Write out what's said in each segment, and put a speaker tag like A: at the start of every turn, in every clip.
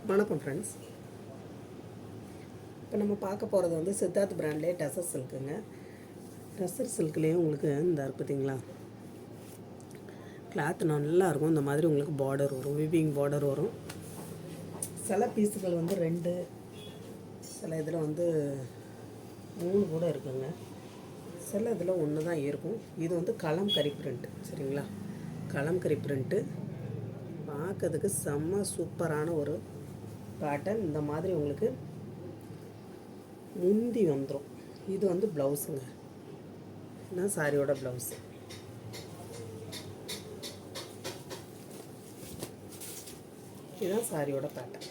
A: வணக்கம் ஃப்ரெண்ட்ஸ். இப்போ நம்ம பார்க்க போகிறது வந்து சித்தார்த் பிராண்ட்லேயே டசர் சில்க்குங்க. டசர் சில்க்லேயே உங்களுக்கு இந்த பார்த்தீங்களா, கிளாத் நல்லாயிருக்கும். இந்த மாதிரி உங்களுக்கு பார்டர் வரும், விவிங் பார்டர் வரும். சில பீஸுகள் வந்து 2, சில இதில் வந்து 3 கூட இருக்குங்க. சில இதில் 1 தான் இருக்கும். இது வந்து கலம்கரி பிரிண்ட்டு, சரிங்களா? கலம்கரி பிரிண்ட்டு பார்க்கறதுக்கு செம்ம சூப்பரான ஒரு பேட்டர்ன். இந்த மாதிரி உங்களுக்கு முந்தி வந்துடும். இது வந்து ப்ளவுஸுங்க, இதுதான் சாரியோட ப்ளவுஸு. இதுதான் சாரியோட பேட்டர்ன்.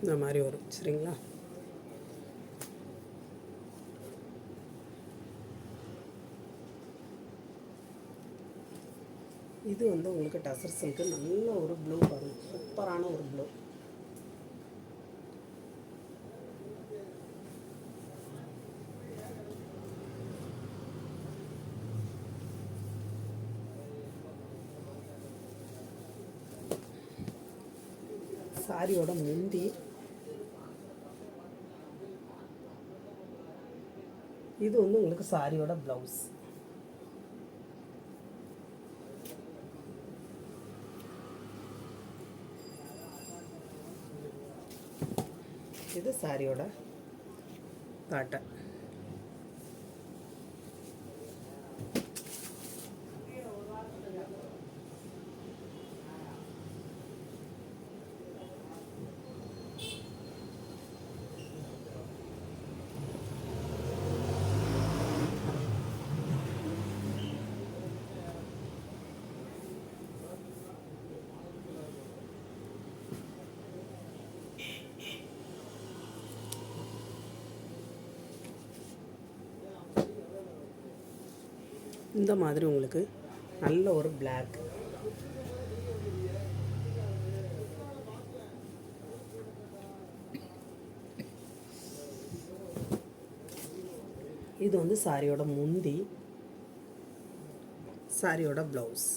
A: இந்த மாதிரி வரும், சரிங்களா? இது வந்து உங்களுக்கு டசர் சில்க்கு. நல்ல ஒரு ப்ளூ வரும், சூப்பரான ஒரு ப்ளூ. சாரியோட முந்தி இது வந்து உங்களுக்கு சாரியோட ப்ளவுஸ். இது சாரியோட பேட்டர்ன். இந்த மாதிரி உங்களுக்கு நல்ல ஒரு பிளாக். இது வந்து சாரியோட முந்தி, சாரியோட ப்ளவுஸ்.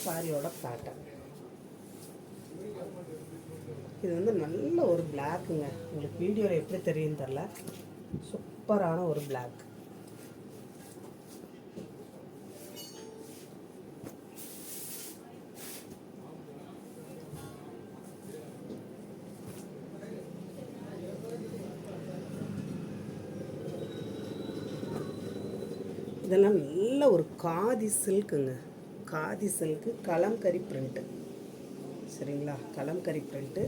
A: சாரியோட பேட்டர்ன். இது வந்து நல்ல ஒரு பிளாக்குங்க. உங்களுக்கு வீடியோவில் எப்படி தெரியும் தெரில, சூப்பரான ஒரு பிளாக். இதெல்லாம் நல்ல ஒரு காதி சில்க்குங்க. காதி சில்க்கு, கலம்கரி பிரிண்ட்டு, சரிங்களா? கலம்கரி பிரிண்ட்டு.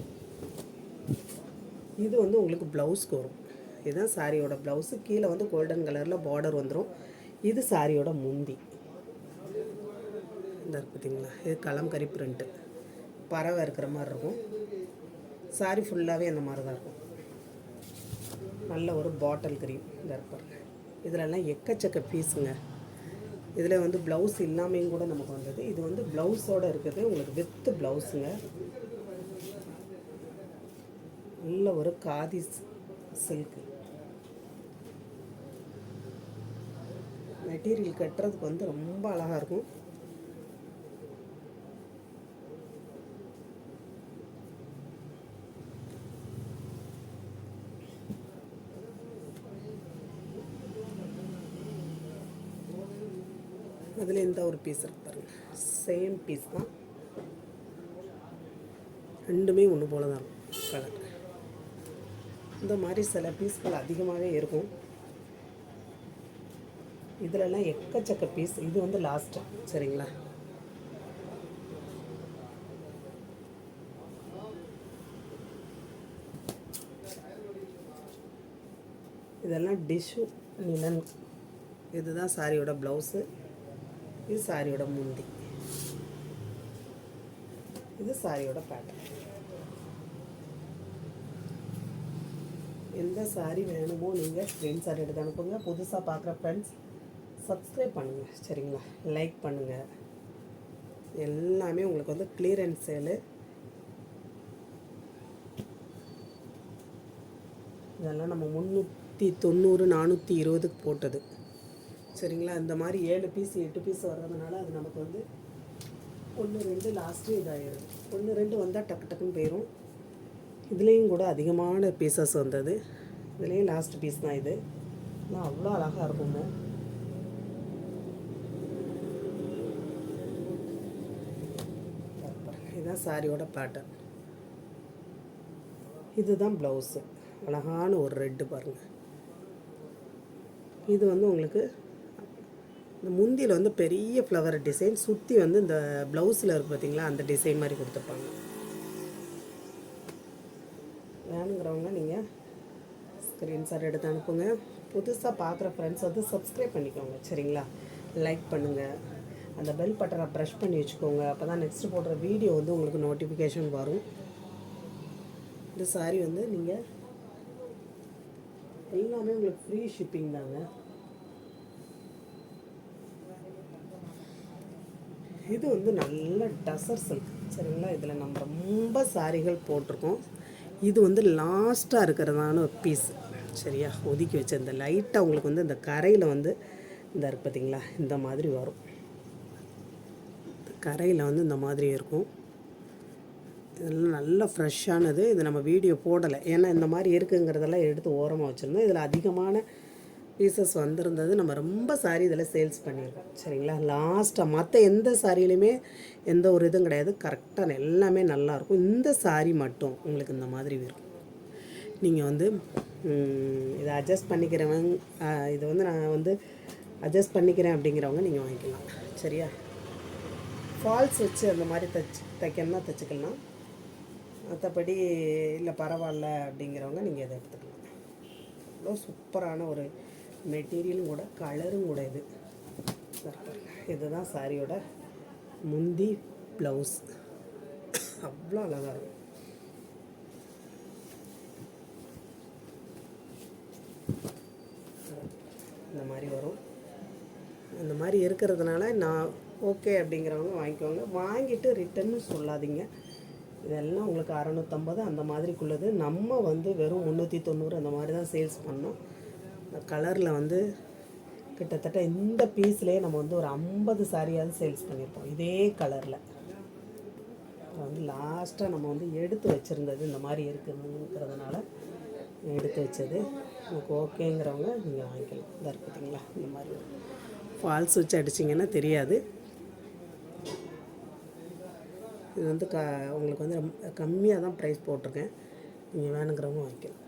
A: இது வந்து உங்களுக்கு ப்ளவுஸ்க்கு வரும். இதுதான் சாரியோட ப்ளவுஸு. கீழே வந்து கோல்டன் கலரில் பார்டர் வந்துடும். இது சாரியோட முந்தி. இந்த பார்த்தீங்களா, இது கலம்கரி பிரிண்ட்டு. பறவை இருக்கிற மாதிரி இருக்கும். சாரி ஃபுல்லாகவே அந்த மாதிரி தான் இருக்கும். நல்ல ஒரு பாட்டில் கிரீன். இந்த இருப்பாருங்க. இதிலெல்லாம் எக்கச்சக்க பீஸுங்க. இதில் வந்து ப்ளவுஸ் இல்லாமையும் கூட நமக்கு வந்தது. இது வந்து ப்ளவுஸோடு இருக்குது, உங்களுக்கு வித்து ப்ளவுஸுங்க. நல்ல ஒரு காதி சில்க்கு. மெட்டீரியல் கட்டுறதுக்கு வந்து ரொம்ப அழகாக இருக்கும். அதில் இந்த ஒரு பீஸ் இருக்கு பாருங்க, சேம் பீஸ் தான். ரெண்டுமே ஒன்று போல தான் இருக்கும் கலர். இந்த மாதிரி சில பீஸ்கள் அதிகமாகவே இருக்கும். இதிலெல்லாம் எக்கச்சக்க பீஸ். இது வந்து லாஸ்ட்டு, சரிங்களா? இதெல்லாம் டிஷ்ஷு நிலன். இதுதான் சாரியோட ப்ளவுஸு. இது சாரியோட முந்தி. இது சாரியோட பேட்டர்ன். எந்த சாரி வேணுமோ நீங்கள் ஸ்க்ரீன்ஷாட் எடுத்து அனுப்புங்க. புதுசாக பார்க்குற ஃப்ரெண்ட்ஸ் சப்ஸ்கிரைப் பண்ணுங்கள், சரிங்களா? லைக் பண்ணுங்கள். எல்லாமே உங்களுக்கு வந்து கிளியரன்ஸ் சேலு. இதெல்லாம் நம்ம 390 420 போட்டது, சரிங்களா? இந்த மாதிரி 7 பீஸ் 8 பீஸ் வர்றதுனால அது நமக்கு வந்து 1 2 லாஸ்ட்டு இதாகிடுது. 1 2 வந்தால் டக்கு டக்குன்னு போயிடும். இதுலேயும் கூட அதிகமான பீசஸ் வந்தது. இதுலேயும் லாஸ்ட் பீஸ் தான் இது. ஆனால் அவ்வளோ அழகாக இருக்குங்க. இதுதான் சாரியோட பேட்டர்ன். இதுதான் ப்ளவுஸு. அழகான ஒரு ரெட்டு பாருங்கள். இது வந்து உங்களுக்கு இந்த முந்தியில் வந்து பெரிய ஃப்ளவர் டிசைன் சுற்றி வந்து இந்த ப்ளவுஸில் இருக்குது பார்த்தீங்களா, அந்த டிசைன் மாதிரி கொடுத்துருப்பாங்க. வேணுங்கிறவங்க நீங்கள் ஸ்க்ரீன்ஷாட் எடுத்து அனுப்புங்க. புதுசாக பார்க்குற ஃப்ரெண்ட்ஸ் வந்து சப்ஸ்கிரைப் பண்ணிக்கோங்க, சரிங்களா? லைக் பண்ணுங்கள். அந்த பெல் பட்டனை ப்ரெஷ் பண்ணி வச்சுக்கோங்க. அப்போ தான் நெக்ஸ்ட்டு போடுற வீடியோ வந்து உங்களுக்கு நோட்டிஃபிகேஷன் வரும். இந்த சாரீ வந்து நீங்கள் எல்லாமே உங்களுக்கு ஃப்ரீ ஷிப்பிங் தாங்க. இது வந்து நல்ல டசர் சில்க், சரிங்களா? இதில் நம்ம ரொம்ப சாரிகள் போட்டிருக்கோம். இது வந்து லாஸ்ட்டாக இருக்கிறதான ஒரு பீஸ், சரியா? ஒதுக்கி வச்ச இந்த லைட்டாக உங்களுக்கு வந்து இந்த கரையில் வந்து இந்த இருக்கு பார்த்தீங்களா, இந்த மாதிரி வரும். கரையில் வந்து இந்த மாதிரி இருக்கும். இதெல்லாம் நல்ல ஃப்ரெஷ்ஷானது. இது நம்ம வீடியோ போடலை, ஏன்னா இந்த மாதிரி இருக்குங்கிறதெல்லாம் எடுத்து ஓரமாக வச்சுருந்தோம். இதில் அதிகமான பீசஸ் வந்திருந்தது. நம்ம ரொம்ப சாரி இதில் சேல்ஸ் பண்ணியிருக்கோம், சரிங்களா? லாஸ்ட்டாக மற்ற எந்த சாரியிலையுமே எந்த ஒரு இதுவும் கிடையாது, கரெக்டாக எல்லாமே நல்லாயிருக்கும். இந்த சாரி மட்டும் உங்களுக்கு இந்த மாதிரி இருக்கும். நீங்கள் வந்து இதை அட்ஜஸ்ட் பண்ணிக்கிறவங்க, இதை வந்து நான் வந்து அட்ஜஸ்ட் பண்ணிக்கிறேன் அப்படிங்கிறவங்க நீங்கள் வாங்கிக்கலாம், சரியா? ஃபால்ஸ் வச்சு அந்த மாதிரி தைக்கணும்னா தைச்சிக்கலாம். மற்றபடி இல்லை பரவாயில்ல அப்படிங்கிறவங்க நீங்கள் இதை எடுத்துக்கலாம். அவ்வளோ சூப்பரான ஒரு மெட்டீரியலும் கூட, கலரும் கூட. இதுதான் சாரியோட முந்தி ப்ளவுஸ். அவ்வளோ அழகாக இருக்கும். இந்த மாதிரி வரும். இந்த மாதிரி இருக்கிறதுனால நான் ஓகே அப்படிங்கிறவங்க வாங்கிக்கோங்க. வாங்கிட்டு ரிட்டன்னு சொல்லாதீங்க. இதெல்லாம் உங்களுக்கு 650 அந்த மாதிரிக்குள்ளது. நம்ம வந்து வெறும் 390 அந்த மாதிரி தான் சேல்ஸ் பண்ணோம். இந்த கலரில் வந்து கிட்டத்தட்ட இந்த பீஸ்லேயே நம்ம வந்து ஒரு 50 சாரியாவது சேல்ஸ் பண்ணியிருப்போம் இதே கலரில். வந்து லாஸ்ட்டாக நம்ம வந்து எடுத்து வச்சுருந்தது இந்த மாதிரி இருக்குதுங்கிறதுனால எடுத்து வச்சது. உங்களுக்கு ஓகேங்கிறவங்க நீங்கள் வாங்கிக்கலாம். இதாக இருக்குதுங்களா, இந்த மாதிரி ஃபால்ஸ் வச்சு அடிச்சிங்கன்னா தெரியாது. இது வந்து உங்களுக்கு வந்து ரொம்ப கம்மியாக தான் ப்ரைஸ் போட்டிருக்கேன். நீங்கள் வேணுங்கிறவங்க வாங்கிக்கலாம்.